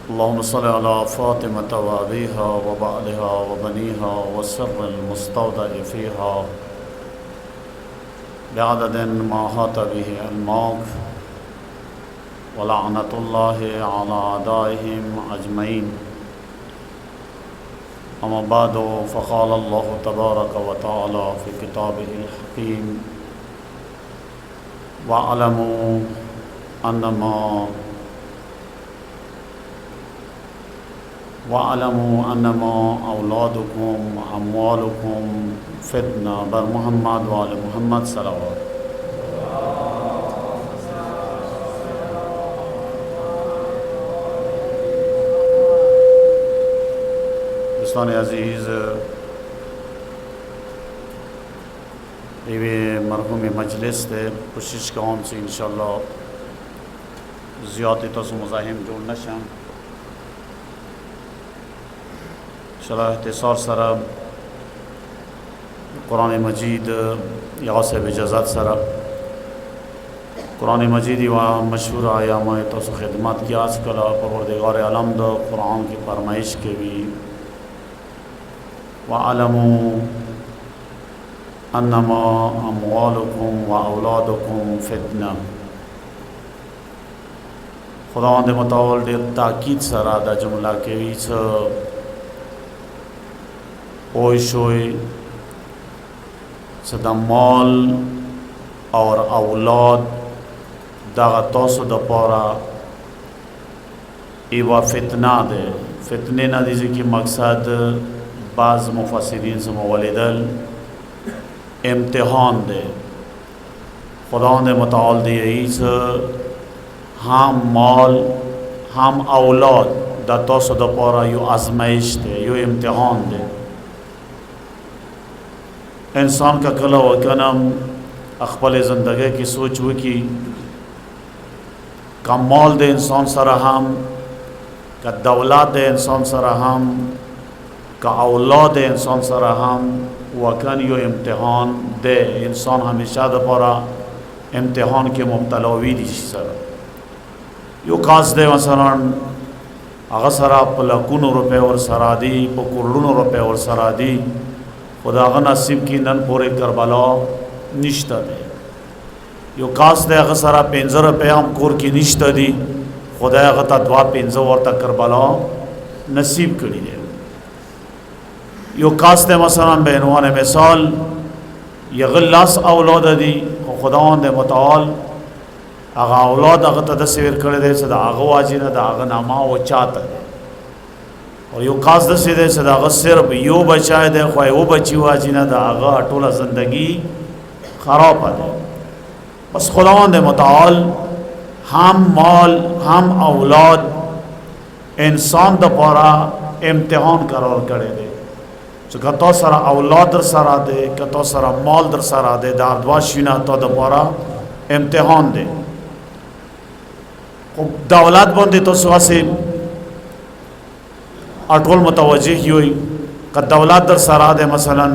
اللهم صل على فاطمة وأبيها وبعلها وبنيها والسر المستودع فيها بعدد ما أحاط به علمك ولعنة الله على أعدائهم أجمعين. أما بعد، فقال الله تبارك وتعالى في كتابه الحكيم: واعلموا أنما أولادكم أموالكم فتنة. بر محمد و آل محمد صلوات. دوستان عزیز، یہ مرحوم مجلس تے کوشش کوم سے انشاءاللہ زیادتی تو مزاحم جوڑ نشم. انشاءاللہ اختصار سرا قرآن مجید یا سے بجزات سرا قرآن مجید و مشہور آیا میں تو خدمت کی آج کلا پروردگار عالم دو قرآن کی فرمائش کے بھی وَعَلَمُوا أَنَّمَا أَمْوَالُكُمْ وَأَوْلَادُكُمْ فِتْنَةٌ. خداوند متعال دیر تاکید سرا دا جملہ کے ویچ اوئی شوئی صدا مال اور اولاد دا توسو دا پورا ایوا فتنہ دے. فتنے نا دیزی کی مقصد بعض مفسرین سے مولیدل امتحان دے. خداوند متعال دے ایس ہم مال ہم اولاد دا توسو دا پورا یو آزمائش دے، یو امتحان دے. انسان کا کلا و کنم اخبال زندگی کی سوچ ہوئی کی کا مال دے انسان سرہم، کا دولت دے انسان سرہم، کا اولاد انسان سرہم وکن یو امتحان دے. انسان ہمیشہ دا پورا امتحان کے مبتلاوی دی سر یو کاس دے مثلا اغسرا پلکون روپے اور سرادی پکرلون روپے اور سرادی خدا غا نصیب کی نن پورے کربلا نشتہ دے. یو کاس دے اغسرا 15 روپے ہم کور کی نشتہ دی خدا غا تا 2-15 ورطا کربلا نصیب کری دے. یو کاس دے مثلا بینوان مثال یغلاس اولاد دی خداوند دے متعال اغا اولاد اغا تا دسویر کرے دے صدا اغا واجینا دا اغا ناما و چاہتا دے. اور یو کاس دسی دے صدا اغا صرف یو بچائے دے خواہ او بچی واجینا دا اغا اٹولا زندگی خراب دے. بس خداوند دے متعال ہم مال ہم اولاد انسان دا پورا امتحان قرار کرے دے. کتو سرا اولاد در سرا دے، کتو سرا مال در سرا دے، دار دواشینا تو دا پورا امتحان دے. دولت بندی تو سوا سے اٹول متوجہ ہوئی کہ دولت در سرا دے مثلا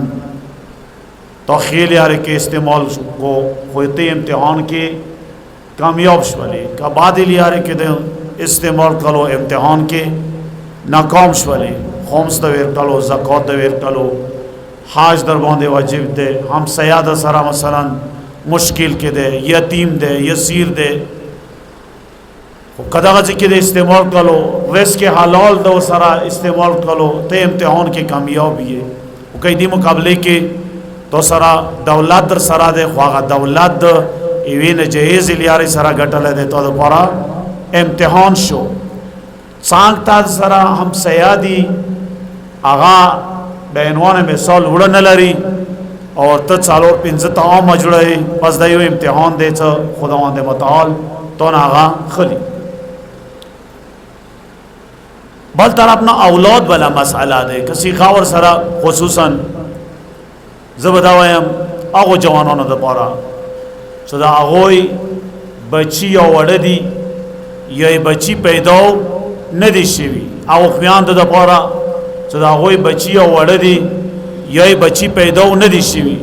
تو خیل یارے کے استعمال کو ہوتے امتحان کے کامیاب شوالے کا بعد لیارے کے دے استعمال کرو امتحان کے ناکام شوالے. خمس دویر کلو، زکوة دویر کلو، حاج در باندے واجب دے، ہم سیادہ سرا مثلا مشکل کے دے، یتیم دے، یسیر دے قدغہ ذکر دے استعمال کلو، رزق حلال دو سرا استعمال کلو تے امتحان کے کامیابی ہے. کئی دی مقابلے کے تو سرا دولت در سرا دے خواہ دولت دے ایوین جہیز لیاری سرا گٹلے دے تو پورا امتحان شو. سانگتا سرا ہم سیادی آغا بینوان مثال وڑا نلاری اور تد سالور پینزتا آم اجڑے پس دیو امتحان دے چا خداوند دے متعال تو آغا خلی. بل طرح اپنا اولاد بلا مسئلہ دے. کسی خاور سرا خصوصاً زبداویم آغو جوانان دا پارا صدا آغوی بچی یا وڑا دی یا بچی پیداو ندی شوی آغو خمیان دا پارا صدا آغوی بچی یا وڑا دی یا بچی پیداو ندی شوی.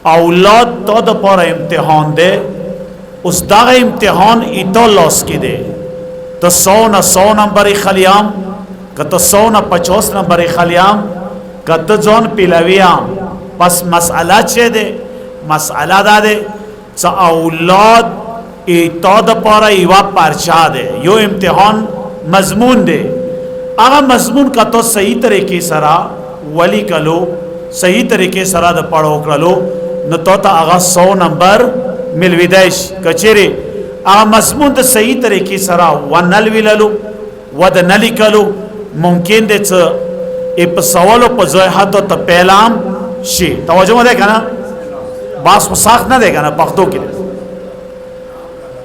اولاد تا دا پارا امتحان دے. اس دا امتحان ایتا لاس کی دے تو 100 نمبر خلیام که تو 150 نمبر خلیام که تو جون پیلویام. پس مسئله چه ده؟ مسئله داده چه اولاد ایتا دا پارا ایوا پرچا ده، یو امتحان مضمون ده. اگا مضمون کا تو صحیح طریقے سرا ولی کلو، صحیح طریقے سرا دا پڑھو کرلو، نو تو تا اگا 100 نمبر ملوی دیش. کچھرے اگا مضمون دا صحیح طریقے سرا ونلوی للو ود نلی کلو، ممکن دے چه اپ سوالو پا زویحاتو تا پیلام شی. توجہ ما دے کنا باس کو ساخت نہ دے کنا پختو کی دے.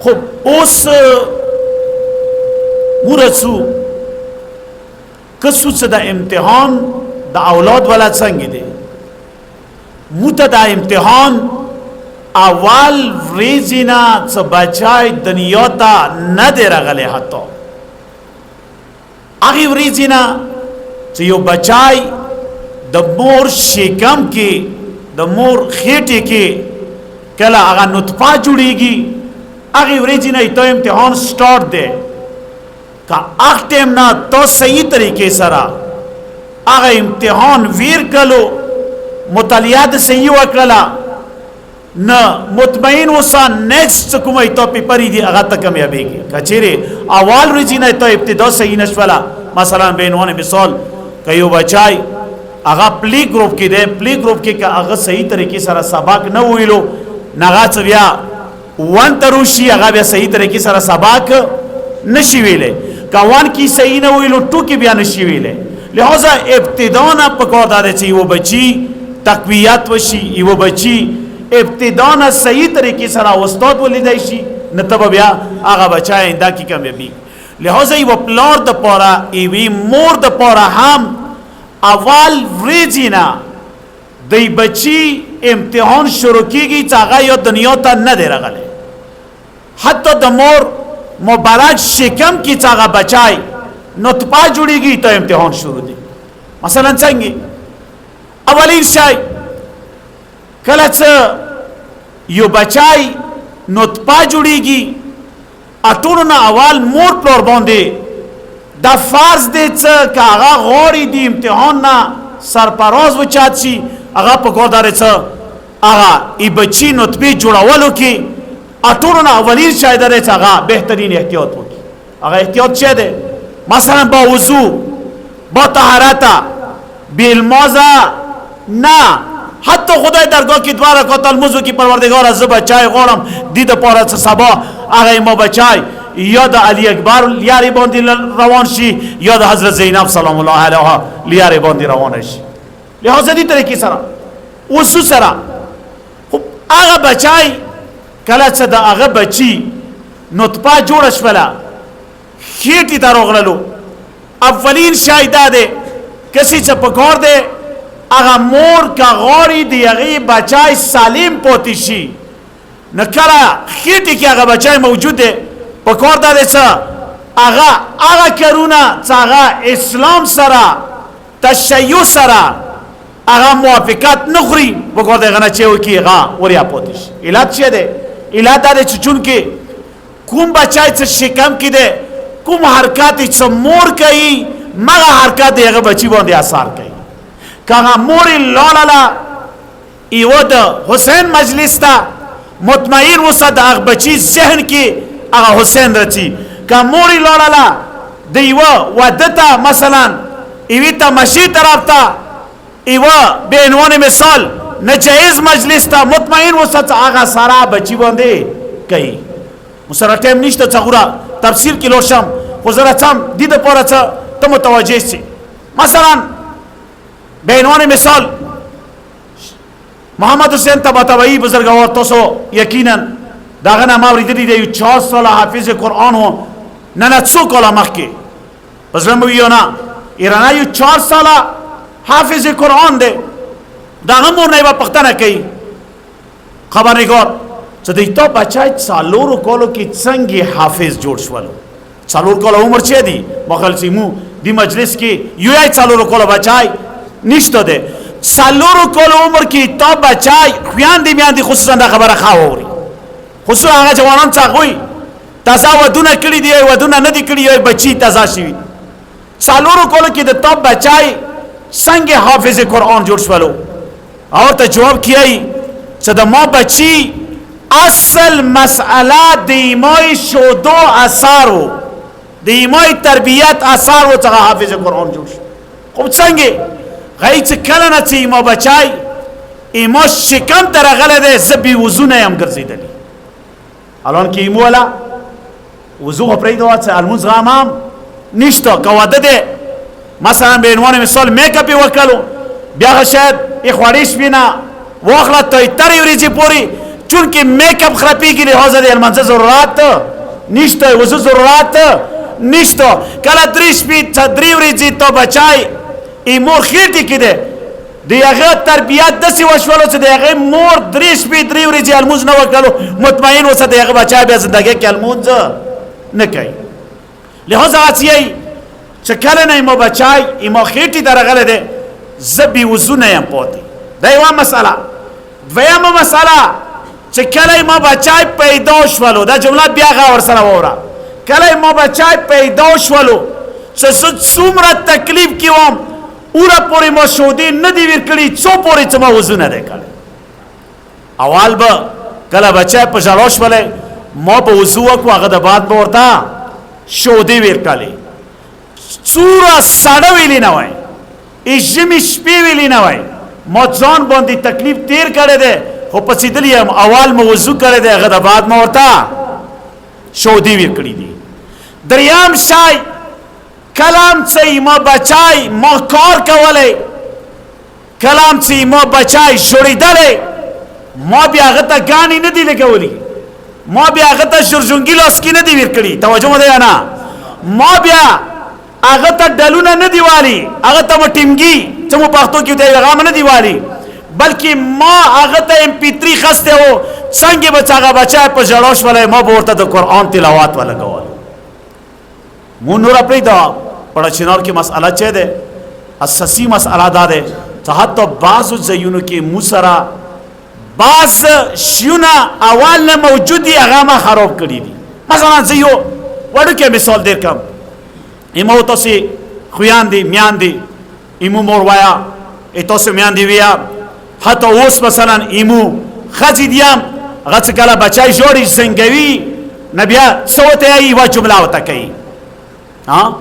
خب اس مورسو کسو چه دا امتحان دا اولاد والا سنگی دے موتا دا امتحان اول ریزینا چه بچای دنیا تا ندے رغلے حتی آغی ریزینا چه یو بچای دا مور شکم کی دا مور خیٹی کی کلا آغا نطفہ جوڑی گی آغی ریزینا ایتو امتحان سٹارٹ دے کا آخ ٹیم نا تو صحیح طریقے سرا آغا امتحان ویر کلو مطالعات صحیح وکلا نا مطمئن وسا نیکسٹ کمی تو پیپری دی آغا تکم یا بیگی کچھرے اول رجینا تو ابتدا صحیح نشولا. مثلا بینوان مثال کئیو بچائی آغا پلی گروپ کی دے، پلی گروپ کی کہ آغا صحیح طریقے سرا سباک نہ ہوئیلو نغا چویا وان تروشی آغا بیا صحیح طریقے سرا سباک نشیویلے کہ وان کی صحیح نہ ہوئیلو ٹو کی بیا نشیویلے. لہذا ابتدانا پکور دادے چاہیے وہ بچی تقویات وشی، وہ بچی ابتدانا صحیح طریقے سرا وستاد ولی دیشی نتبا بیا آغا بچائے اندہ کی کم بی. لہذا وہ پلار دا پورا ایوی مور دا پورا ہم اول ریجینا دی بچی امتحان شروع کی گی چاگا یا دنیا تا ندے رگلے حتی دا مور مبارک شکم کی چاگا بچائی نطپا جوڑی گی تو امتحان شروع دی. مثلا سنگی اولین شای کلچ یو بچائی نطپا جوڑی گی اٹونو نا اول مور پلور باندے دا فرض دے چا کہ آغا غوری دی امتحان نا سرپراز وچات شی آغا پکور دارے چا آغا ای بچی نطبی جوڑا ولو کی اٹونو نا اولین شای دارے چا آغا بہترین احتیاط ہوگی. آغا احتیاط چے دے؟ مثلا با وضو با طہارتا بالموزہ نا حتی خدای درگاه کی دوارا کتا الموزو کی پروردگار از بچای غورم دید پارا سبا آغای ما بچای یاد علی اکبر لیاری باندی روان شی یاد حضرت زینب سلام الله علیها لیاری باندی روان شی. لحاظا دی طریقی سرا وسو سرا خب آغا بچای کلت سدا آغا بچی نطپا جوڑش فلا خیٹی تا روغللو اولین شایده ده کسی چا پکار ده آغا مور کا غوری دی اغی بچائی سالیم پوتی شی نکلا خیٹی کی آغا بچائی موجود ہے پکور دادے سا آغا کرونا چا آغا اسلام سرا تشیع سرا آغا موافقات نخوری پکور دے غنا چیو کی آغا وریا پوتی شی. علاد چیه دے؟ علاد دادے چون که کم بچائی چا شکم کی دے کم حرکاتی چا مور کئی مغا حرکات دے آغا بچی باندے آثار کئی کہاں موری لولالا ایو دا حسین مجلس تا مطمئن وسد اغ بچی ذہن کی اغا حسین رچی کہاں موری لولالا دیو ودتا مثلا ایوی تا مشی طرف تا ایو بے عنوان مثال نجائز مجلس تا مطمئن وسد اغا سارا بچی باندے کئی مسرح ٹیم نیشتا چاگورا تفسیر کی لوشم خوزرہ چم دید پورا چا تا متوجہ سی. مثلا بینوان مثال محمد حسین طباطبائی بزرگوار توسو یقینا داغنا ماوری دیدی دیو 4 سال حافظ قرآن ہو ننا چو کولا مخی بزرگویو نا ایرانا یو 4 سال حافظ قرآن دے داغم مور نیبا پختہ نکی خبرنگار چا دیتا بچائی سالورو کولو کی چنگی حافظ جوڑ شوالو سالور کولو عمر چه دی مخل سیمو دی مجلس کی یو ای سالورو کولو بچائی نشته ده سالورو کول عمر کی تا بچای خویان دی میان دی خصوصا دا خبر خواهوری خصوصا آقا جوانان چاقوی تازه ودونه کړي دي ودونه نه دي کړي بچي تازه شي څلورو کولو کې د تو بچای څنګه حافظ قرآن جوړ شولو او ته جواب کیای چې د ما بچي اصل مسئله د ایمای شودو اثارو د ایمای تربیت اثارو څخه حافظ قرآن جوړ شو خو څنګه غي چې کله نه چې ما بچای ایما شکم درغله ده زبی وضو نه هم ګرځیدلی الان کې ایمو ولا وضو پرې دوه چې الموز غامام نشته قواده ده مثلا به عنوان مثال میک اپ وکړو بیا شاید اخواریش بنا واخلا ته تر ورځې پوری چونکه میک اپ خرابېږي لہذا د المنځ ضرورت نشته وضو ضرورت نشته کله دریش پی تدری ورځې ته بچای ایمور خېټه کې ده دیغه تربیت د سی وشولو چې دیغه مور دریش پی دری ورځې الموز نه وکړو مطمئن وسه دیغه بچای به زندګي کې الموز نه کوي لہذا اچي چې کله نه مو بچای ایمو خېټه درغله ده زبی وضو نه یم پوتې دا یو مسله دویمه مسله چې کله ما بچای پیدا شولو دا جمله بیا غور سره وره کله ما بچای پیدا شولو چې څومره تکلیف کیوم اوره پوری ما شودی نه دی ورکړي څو پوری چې ما وضو نه وکړي اول به کله بچای په جلوش ولې ما په وضو وکړو هغه د بعد به ورته شودی ورکړي څوره ساده ویلی نه وای اجمی شپې ویلی نه وای ما ځان باندې تکلیف تیر کړی دی خو پسې دلی هم اول مو وضو کړی دی هغه د بعد مو ورته شودی ورکړي دي دریم شای کلام چې ما بچای ما کار کولی کلام چې ما بچای جوړېدلی ما بیا هغه ته ګانې نه دي لګولی ما بیا هغه ته شرجونګي لاسکي نه دي ورکړي توجه مو دی نه ما بیا هغه ته ډلونه نه دی والی هغه ته ټیمګي چې مو پښتو کې دی هغه نه دی والی بلکې ما هغه ته MP3 خسته وو څنګه بچاغه بچا په جړوش ولې ما ورته د قرآن تلاوت ولګول مو نور پرې دا پړه چنار کې مسأله چه ده اساسي مسأله دا ده چې حتی بعضو ځایونو کې موسرا بعض شیونه اول نه موجودي هغه ما خراب کړی دي مثلا زه یو وړو کې مثال درکم ایمو تاسو خویان دي میان دي ایمو مور وایا تاسو میان دي ویا حتی اوس مثلا ایمو خځې دیم هغه چې کله بچای جوړي څنګه نبیا څوته ای وا جمله وته کوي ها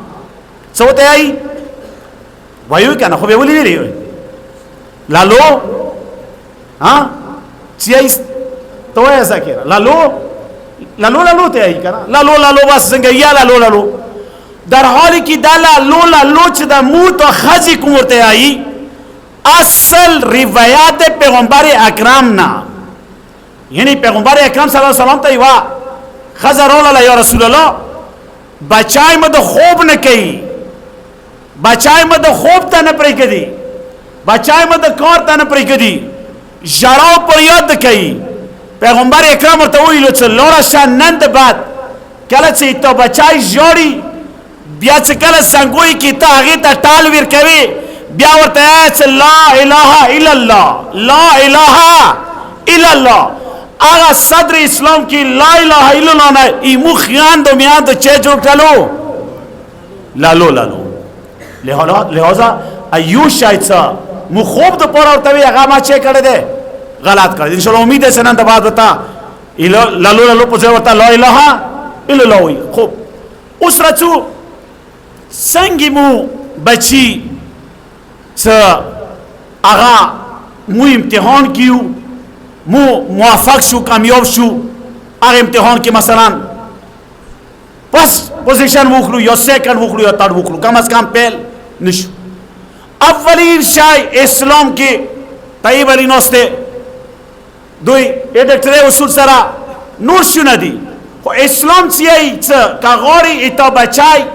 څوته ای وایو کنه خو به ولي ویلی لالو ها چي تو ایسا کړه لالو ته ای کنه لالو بس څنګه یا لالو در حالی که دالا لولا لوچ دا موت و خزی کمورتے آئی اصل روایات پیغمبر اکرام نا یعنی پیغمبر اکرام صلی اللہ علیہ وسلم تا ایوا خزا رولا یا رسول اللہ بچائی مد خوب نکی بچائی مد خوب تا نپری کدی بچائی مد کار تا نپری کدی جراو پر یاد کئی پیغمبر اکرام ورطا ویلو چه لورا شان نند بعد کلا چه تا بچائی جوڑی بیا چې کله څنګه کی ته هغه ته ټال ور کوي بیا ورته چې لا اله الا الله لا اله الا الله هغه صدر اسلام کی لا اله الا الله نه ایمو خیان دو میان ته چې جوړ کړو لالو لہذا ایو شایڅ مو خوب د پور ورته هغه ما چې کړی دی غلط کړی ان شاء الله امید ہے نن د بعد وتا لالو په ځای ورته لا اله الا الله وي خوب اوس راځو څنګه مو بچی څه هغه مو امتحان کیو مو موفق شو کامیاب شو هغه امتحان کې مثلا پس پوزیشن وکړو یا سیکنډ وکړو یا تھرد وکړو کم از کم پیل نشو اولین شای اسلام کې طیب علی نوسته دوی اډکټری اصول سره نور شو نه دي خو اسلام چې کاغوري ایته بچای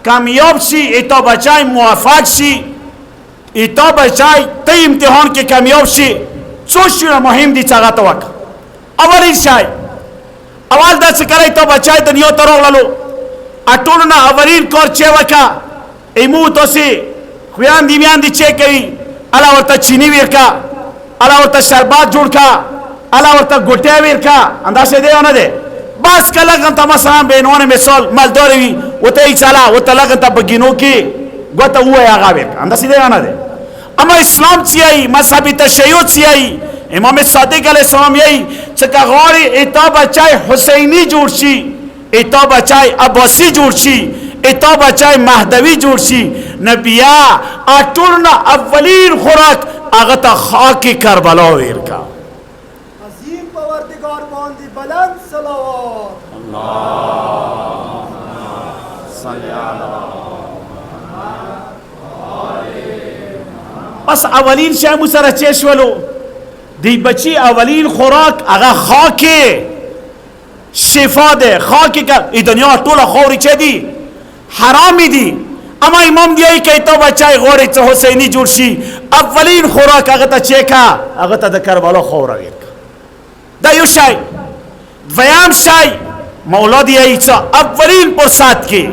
کامیاب شي ایتا بچای موفق شي ایتا بچای ته امتحان کې کامیاب شي څو شی مهم دي څنګه تا وک اولین شای اول دا څه کوي ته بچای دنیا ته راغلو اټول نه اولین کار چې وکا ایمو تاسو خویان دی میان دي چې کوي الا ورته چینی ورکا الا ورته شربات جوړ کا الا ورته ګټه ورکا انداسه دی نه دی بس کلگن تا مثلا به عنوان مثال مالداری وي وته ای چلا وته لگن تا بگینو کې ګوته وای هغه ورک انداسې دی نه ده. اما اسلام چی مذهبی تشیع چی امام صادق علیہ السلام یہی چکا غوری ایتا بچای حسینی جوړ شي، ایتا بچای عباسی جوړ شي، ایتا بچای مهدوی جوړ شي، نبیا اټولنا اولین خوراک هغه ته خاک کربلا ورکا. عظیم پروردگار باندې بلند صلوات. اللهم صل علی. بس اولین شای مو سره چه شولو دی بچی اولین خوراک هغه خاک شفا ده. خاک که ای دنیا ټوله خوري چه دی حرامی دی. اما امام دیایی که ایتا بچای غوری چه حسینی جوړ شي اولین خوراک هغه ته چه که هغه ته د کربلا خوره ورکا. دا یو شای. دویم شای مولا دیایی چه اولین پرسات که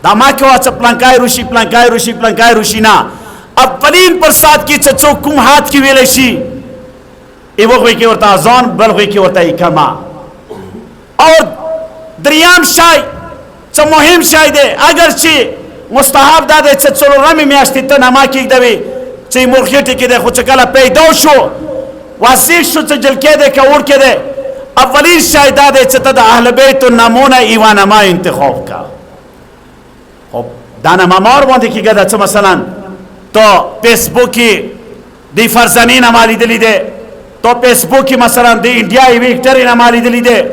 دا ما که واچه پلانکای روشی پلانکای روشی پلانکای روشی نا اولین پرسات کی چچو کوم هات کی ویل شي ایو کوئی کی ورتا اذان بل کوئی کی ورتا اقامه. اور دریم شای چ مهم شای ده اگر چی مستحب ده چ څلورمې میاشتې ته نما کې دوی چې مرخیټ کې ده خو چې کله پیدا شو واسیک شو چې جلکې ده کور کې ده اولین شای ده چې ته د اهل بیت نمونه ایوان ما انتخاب کا. خب دانه مامار باندې کې ګدا چې مثلا تو فیسبوکی دی فرزانین امالی دلی ده، تو فیسبوکی مثلا دی انڈیای ویکٹرین امالی دلی ده،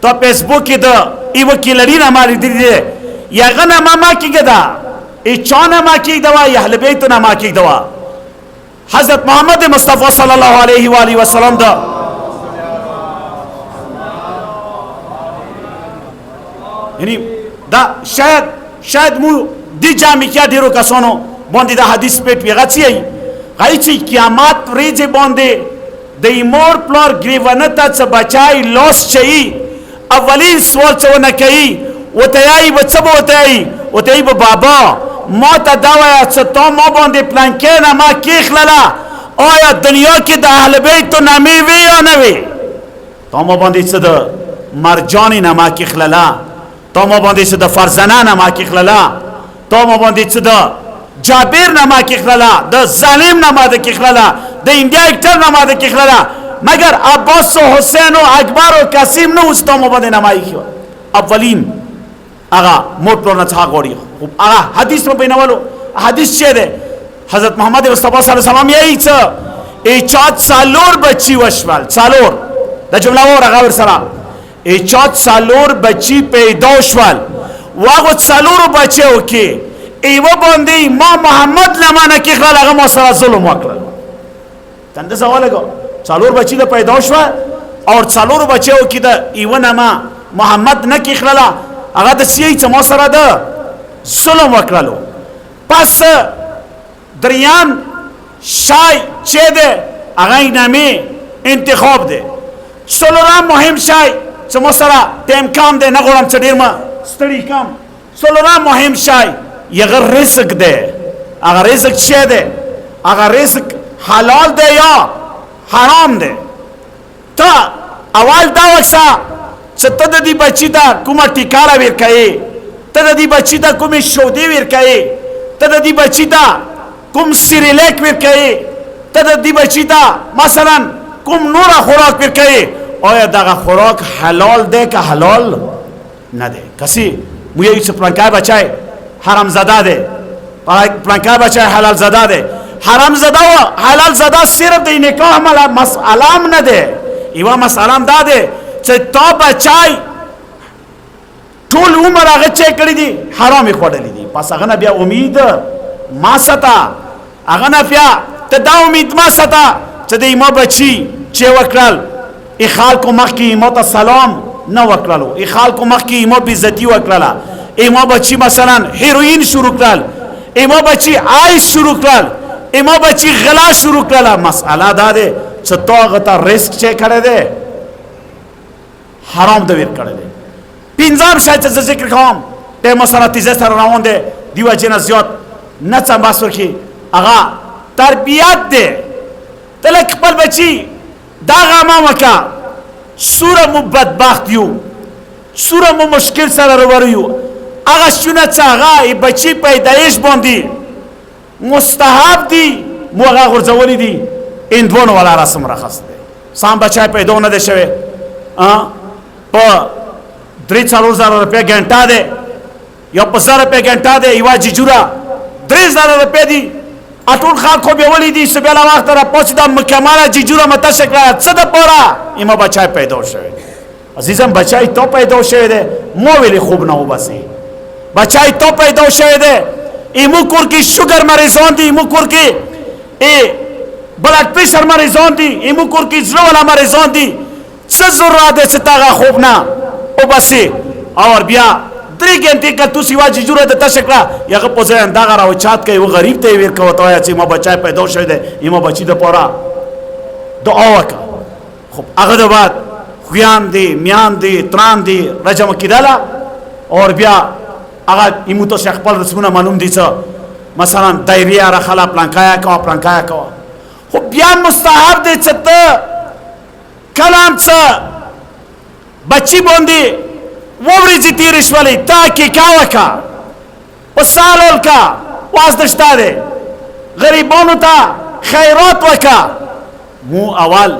تو فیسبوکی دا ای وکیلرین امالی دلی ده. یا غنا ما کی گدا ای چان ما کی دوا یا اهل بیت ما کی دوا. حضرت محمد مصطفی صلی اللہ علیہ وآلہ وسلم دا یعنی دا شاید مو دی جامی کیا دیرو کسانو باندې دا حدیث پیټ وی غچی غای چې قیامت ریځه باندې د مور پلار گریوانه ته څه بچای لاس چي اولین سوال څه نه کوي وتهای بچبو وتهای بابا ما ته دا وای چې ته ما باندې پلان کې نه ما کې خللا آیا دنیا کې د اهل بیت نامي وی یا نه وی ته ما باندې څه د مرجانی نه ما کې خللا ته ما باندې څه د فرزانه نه ما کې خللا ته ما باندې څه د جابر نما کی خلالا د ظالم نما د کی خلالا د انډیا اکټر نما د کی خلالا مگر عباس و حسین و اکبر و قاسم نو استو مبد نمایی کیو اولین اغا موت پلور نچا گوڑی خوب اغا حدیث میں بینوالو حدیث چه ده حضرت محمد مصطفی صلی اللہ علیہ وسلم یہی چه ایچات سالور بچی وشوال سالور دا جمله و رغاور سلام ایچات سالور بچی پیدا شوال واغت سالور بچه ہو که ایوه باندې ما محمد لمانه کې خلل هغه ما سره ظلم وکړل. تنده سوال کو څلور بچی د پیدا شو او څلور بچو کې د ایوه نما محمد نه کې خلل هغه د سی چې ما سره د ظلم وکړلو. پس دریم شای چه ده هغه نامه انتخاب ده. څلورم مهم شای چې ما سره تیم کام ده نه غواړم چې ډیر ما ستړي کام. څلورم مهم شای یغه رزق ده. اگر رزق چه ده اگر رزق حلال ده یا حرام ده تا اول دا وکسا چې ته د دې بچی ته کومه ټیکاړه ورکړې ته د دې بچی ته کومه شودې ورکړې ته د دې بچی ته کوم سیریلیک ورکړې ته د دې بچی ته مثلا کوم نور خوراک ورکړې آیا دغه خوراک حلال ده که حلال نه ده. کسی مو یې چې پلانکای بچای حرام زده ده پلانکای بچای حلال زده ده. حرام زده و حلال زده صرف د نکاح مسئله نه ده. ایوا مسئله دا ده چې تا بچای ټول عمر هغه چې کړی دي حرامي خوړلې دي پس هغه نه بیا امید ما ستا هغه نه بیا ته دا امید ما ستا چې د ما بچی چې وکړل ای خلکو مخکې ما ته سلام نه وکړلو ای خلکو مخکې ما بیزتی وکړله ای ما بچی مثلا هیروین شروع کړل ای ما بچی آیس شروع کړل ای ما بچی غلا شروع کړله مسئله دا ده چې تو هغه ته رزق چې کړی دی حرام د ویر کړی دی. پنځم شاید چې ذکر کوم ټیم سره تیزه سره روان دی دیو جن زیات نه څه بس ورکی هغه تربیت دی تلک خپل بچی دا غما وکا سوره مبدبخت یو سوره مو مشکل سره روبرو یو هغه شونه چې هغه بچی پیدایش باندې مستحب دي مو هغه غورځولي دي اندوان والا رسم راخست دی سام بچای پیدا نه دی شوی په 3,000 روپے घंटा دی یا په 1,000 روپے घंटा دی یوه ججوره 3,000 روپے دي اټول خلک خو به ولې دي چې بیا له وخته راپوڅ دا مکمله ججوره متشه کړه څه دپاره ایما بچای پیدا شوی عزیزم بچای تو پیدا شوی دی مو ویلې خوب نه وباسي بچای تو پیدا شوی دی ایمو کور کې شوګر مریضان دي ایمو کور کې بلډ پریشر مریضان دي ایمو کور کې زړه والا مریضان دي څه ضرورت دی چې تاغه خوب نه وباسي اور بیا 3 घंटे کا تو سیوا ججوره د تشکړه یغه په ځای انداغه راو چات کوي و غریب ته ویر کوته چې ما بچای پیدا شوی دی ایمو بچی د پورا دعا وکړه خب هغه د بعد خویان دی میان دی تران دی رجم کیداله اور بیا هغه ایمو ته شیخ خپل رسمونه معلوم دي څه مثلا دایریا را خلا پلانکایا کا خو بیا مستحب دی چې ته کلام څه بچی باندې وورځي تیر شولې تا کې کاوکا وسالول کا واسدشتا دی غریبانو ته خیرات وکا مو اول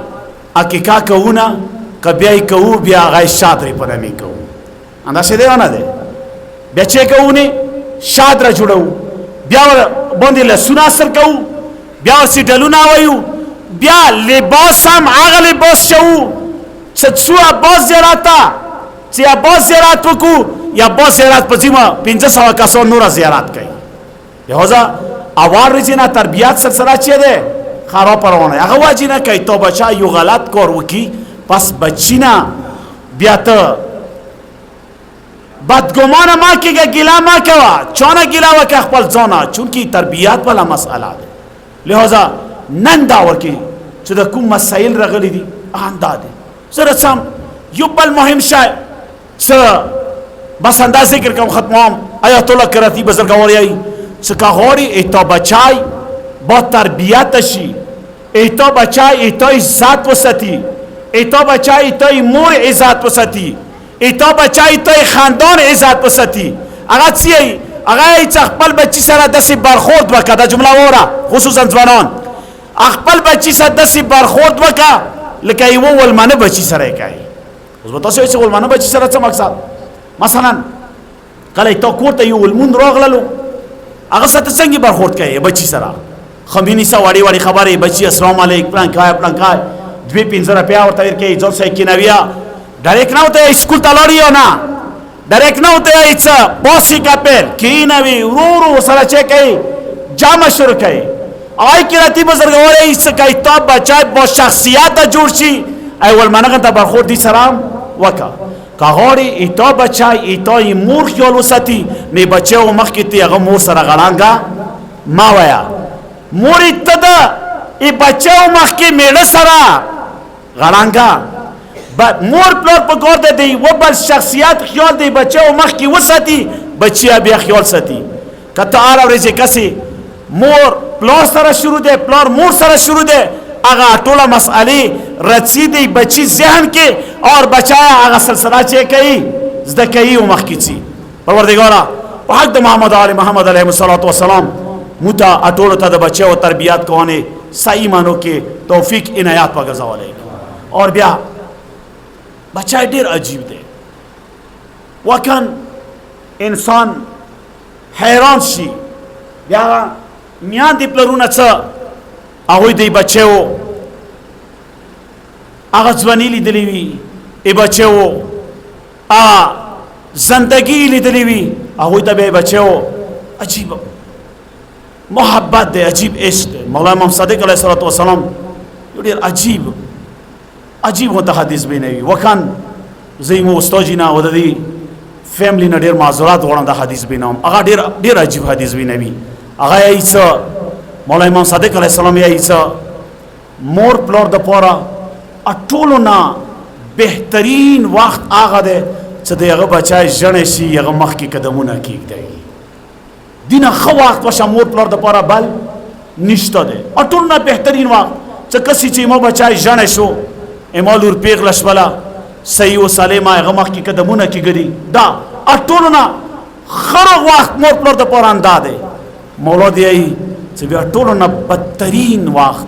عقیقه کوونه کبیای کو بیا غای شادری پرمی کو انداسې دی ونه دی بیا چې کوونه شادره جوړو بیا باندې له سناسر کو بیا سیټلونه وایو بیا لباس هم هغه لباس شو چې څو باز زراتا چې باز زیارت وکړو یا باز زیارت په ځیمه 500 کسان نور زیارت کوي لہذا اوار رجینا تربیت سلسله چیه ده خراب روانه هغه واجی نه کوي تو بچا یو غلط کار وکي پس بچینا بیا ته بدګمانه ما کېږه ګیلا ما کوه چانه ګیلا وکه خپل ځانه چونکی تربیت والا مسئله ده لہذا نن دا ورکی چې د کوم مسائل رغلی دي اندا دي سره سم یو بل مهم شای بس انداز ذکر کوم ختمام آیت الله کراتی بزرگواری چې کاغوري ایتا بچای با تربیت شي ایتا بچای ایتا عزت وساتي ایتا بچای ایتا مور عزت وساتي ایتا بچای ایتا خاندان عزت وساتي هغه څه هغه چې خپل بچی سره داسې برخورد وکړه دا جمله وره خصوصا ځوانان خپل بچی سره داسې برخورد وکړه لکه یو ولمانه بچی سره کوي اوس به تاسو چې ولمانه بچی سره څه مقصد مثلا کله ته کوته یو ولمون راغللو هغه ست څنګه برخورد کوي بچی سره خمینی سا وړي وړي خبره بچی السلام علیکم پلان دوی 15 روپیا ورته ورکړي ځل سې کینویا ډایرکټ نه وته اسکول ته لاړی نه ډایرکټ نه وته ایڅ پوسی کاپل کینوي ورو سره چې کوي جامه شروع کوي آی کراتی بزرګواره ایڅ کوي ته بچای با شخصیت جوړ شي اول منغه ته برخورد دي سلام وکا کاغوري ایتا بچای ایتا مور خیال وساتي می بچو مخ کې تی هغه مور سره غړانګه ما ویا مور اتدا ای بچو مخ کې میړه سره غړانګه مور پلار په ګور ده دی و بل شخصیت خیال دی بچو مخ کې وساتي بچیا بیا خیال ساتي کته ار اورځي کسي مور پلار سره شروع ده پلار مور سره شروع ده اغا ټوله مسئله رسیدي بچی ذهن کې اور بچایا اغا سلسله چې کوي زده کوي او مخ کې چی پروردګارا په حق د محمد علیه الصلوات والسلام متا اټوله ته د بچو تربیت کوونه صحیح مانو کې توفیق عنایت وګرځولې اور بیا بچای ډیر عجیب دی وکن انسان حیران شي بیا میان دی پلرونه څه هغوی دی بچو هغه ځواني لیدلې وي ای بچو زندگی لیدلې وي هغوی ته به بچو عجیب محبت دی عجیب عشق دی مولا امام صادق علیه الصلاة والسلام یو ډېر عجیب ورته حدیث بینوي وکن زه مو استاجي نه و د دې فیملی نه ډېر معذورات غواړم دا حدیث بینوم هغه ډېر عجیب حدیث بینوي هغه یې څه مولا امام صادق علیه السلام یې څه مور پلار د پاره اټولو نه بهترین وخت هغه دی چې د هغه بچای ژڼې شي هغه مخکې قدمونه کېږدي دینه ښه وخت وشه مور پلار د پاره بل نشته دی اټولو نه بهترین وخت چې کسې چې ما بچای ژڼې شو اما لور پیغله شوله صحیح و سالم هغه مخکې قدمونه کېږدي دا ټولو نه خره وخت مور پلار د پاره اندا دی مولا دی ای چې بیا ټولو نه بدترین وخت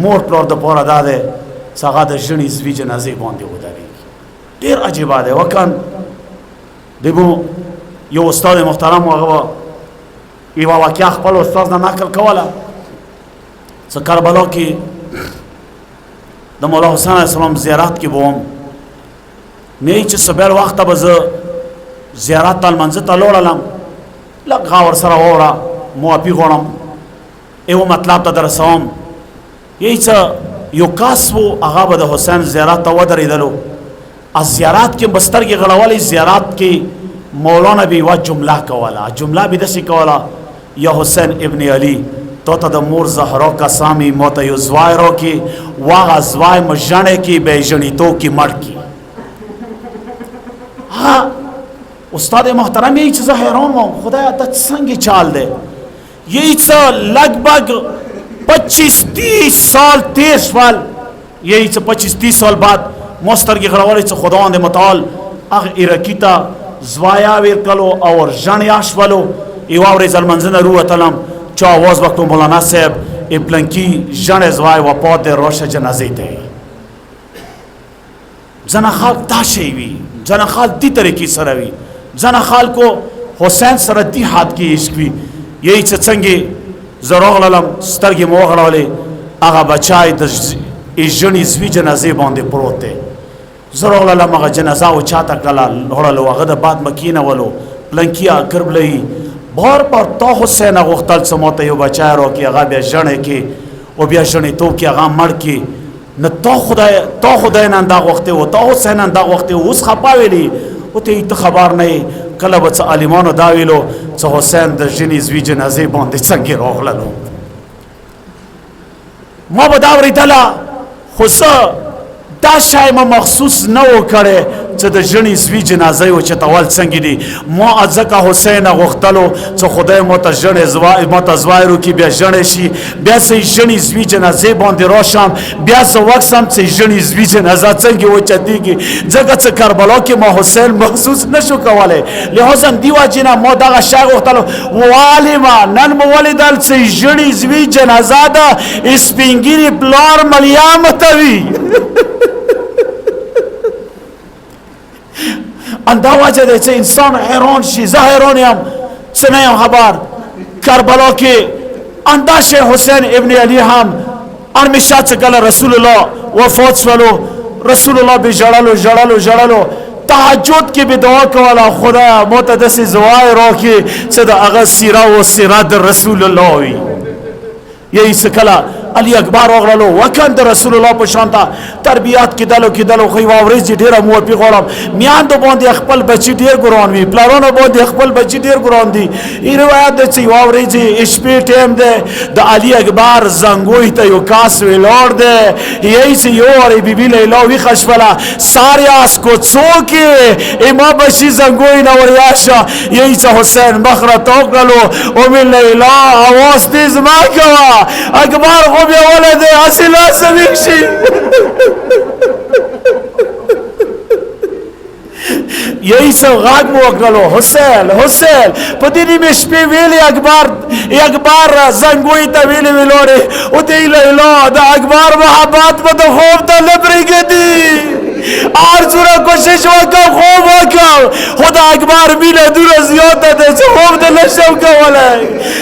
مور پلار د پاره دا دی چې هغه د ژڼې زوی جنازې باندې ودرېږي ډېر عجیبه دی وکن دبو یو استاد محترم هغه یوه واقعه خپل استاد نه نقل کوله چې کربلا کې د مولا حسین علیه السلام زیارت کې به وم مې چې سبیل وخته به زه زیارت ته لمانځه ته لاړلم لږ غا ورسره واوره معافي غواړم یو مطلب ته در رسوم یی څه یو کس و هغه به د حسین زیارت ته ودرېدلو از زیارت کې به سترګې غړولې زیارت کې مولانا به یوه جمله کوله جمله به داسې کوله یا حسین ابن علی تو ته د مور زهرا قسامي ما ته یو زوی راکړي واغه زوی مو ژڼې کې به ژڼېتوب کې مړ کړي ها استاد محترم یی چې زه حیران وم خدایا دا څنګه چال دی یی څه لگ بگ 25-30 سال تیر شول یی څه 25-30 سال بعد ما سترګې غړولې چې خداوند متعال هغه عراقي ته زوایا ورکړلو او ژڼې شولو یوه ورځ لمانځه نه رووتلم چا آواز وکړو مولانا صاحب پلنکي ژڼې زوی وفات دی راشه جنازې ته ځنه خلک دا شی وي ځنه خلک دې طریقې سره وي ځنه خلکو حسین سره دې حد کې عشق وي یی چې څنګه زه راغلم سترګې مې وغړولې هغه بچی د ژڼې زوی جنازې باندې پروت دی زه راغلم هغه جنازه و چاته کړله وړلو هغه د باد مه کېنولو پلنکیه کربلهیي بار بار تا حسین غوښتل چې ماته یو بچی راکړي هغه بیا ژڼې کې او بیا ژڼېتوب کې هغه مړ کړي نه تا خدای نن دا غوښتې و تا حسین نن دا غوښتې و اوس خفه ویلې وته ته خبر نه یې کله به څه عالمانو دا ویلو چې حسین د ژڼې زوی جنازې باندې څنګه راغللو ما به دا اورېدله خو زه دا شی ما مخصوص نه و کړی چې د ژڼې زوی جنازه یې اوچتول څنګه دي ما ځکه حسین غوښتلو چې خدای ماته ژڼې ماته زوی روکړي بیا ژڼې شي بیا زه ژڼې زوی جنازې باندې راشم بیا زه وکسم چې ژڼې زوی جنازه څنګه اوچتېږي ځکه چې کربلا کې ما حسین محسوس نه شو کولی لحاظا دې وجې نه ما دغه شی غوښتلو والمه نن مو ولیدل چې ژڼې زوی جنازه ده سپین ږیري پلار ملیام ته وي اندا وجه دی چې انسان حیران شي زه حیران یم څه نه یم خبر کربلا کې اندا شیخ حسین ابن علی هم همیشه چې کله رسول الله وفات شولو رسول الله به ژړلو تهجد کې به دعا کوله خدایا ماته داسې زوی راکړي چې د هغه سیره و سیرت د رسول الله وي یی څه کله علی اکبر راغلو وکند رسول الله په شان ته تربیات کېدلو خو یوه ورځ چې ډېره موافي غواړم میاندو باندې خپل بچي ډېر ګران وي پلارانو باندې خپل بچي ډېر ګران دي ای روایت دی چې یوه ورځ شپې ټایم دی د علي اکبر زنګوی ته یو کاس ولاړ دی یی چې یو وارې بیبي لیلا ویښه شوله ساریاس کوڅو کې اما بچي زنګوی نه وریا یی چې حسین مخ راته وکړلو او لیلا اواز تیز مه کوه اکبر خو بیا ولده هسې لاس ویښ شي یہی سو غاگ مو اکرلو حسین پا دینی میں شپی ویلی اکبر زنگوی تا ویلی ویلوری او دیل ایلا دا اکبر محبات با دا خوب تا لبری گدی آرزورا کوشش وکم خوب وکم خدا اکبر میله دور زیاد ده چه خوب ده نشم کوله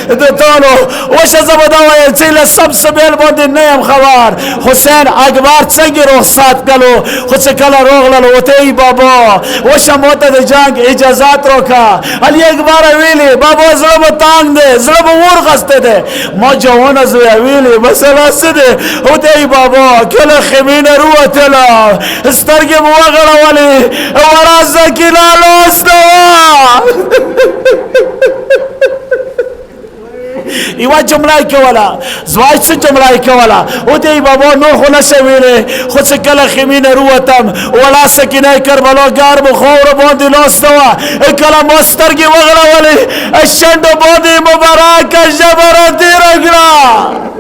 ده تانو وش زبدا وی چیل سب سبیل بانده نیم خبر حسین اکبر چنگی رخصت کلو خود چه کلا روغللو و تی بابا وش موتا ده جنگ اجازت رو که علی اکبر ویلی بابا زرب تانگ ده زرب ورغسته ده ما جوان زوی ویلی مثلا سده و تی بابا کل خمین رو تلا سترگی موغره ولی ورازه کلا لوستوا ایوه جمله کولا زواج څه جمله کولا او دی بابا نور خو نشه ویلې خو څه کله خمینه روتم ولا سکینه کربلا ګرم خاور باندې لاستوه کله ما سترګې وغړولې شنډو باندې مبارک ژبره تېره کړه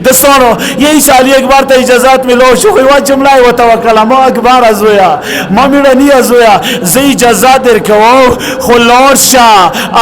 دسانو یہی سالی اکبر تا اجازت ملو شو خیوان جملہ و توکل ما اکبر ازویا ما میرنی ازویا زی اجازت در کواو خلور شا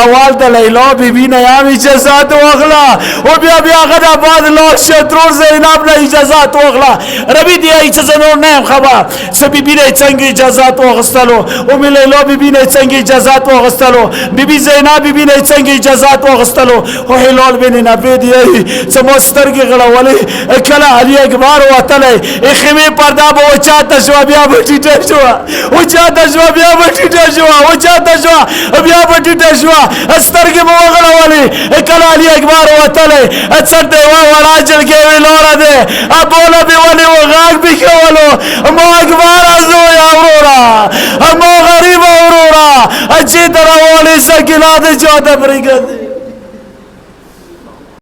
اول دا لیلا بی بی نیام اجازت واغلا و بیا بیا غدا بعد لور شا ترور زینب نا اجازت واغلا ربی دیا ایچ زنور نیم خبر سبی بی نی چنگ اجازت واغستلو و می لیلا بی بی نی چنگ اجازت واغستلو بی بی زینب بی بی نی چنگ اجازت واغستلو و حلال بینی نبی دیایی چه مسترگی غلا ولی کلا علی اکبر و تلی اخیمی پردا با وچا تشوا بیا بٹی تشوا وچا تشوا بیا بٹی تشوا وچا تشوا بیا بٹی تشوا استرگی با غلا ولی کلا علی اکبر و تلی اچھر دے وڑا جل کے لورا دے اب بولا بھی ولی و غاق بھی کولو مو اکبر ازو یا اورورا مو غریب اورورا اچھی طرح والی سکینا دے جو دبری گا دے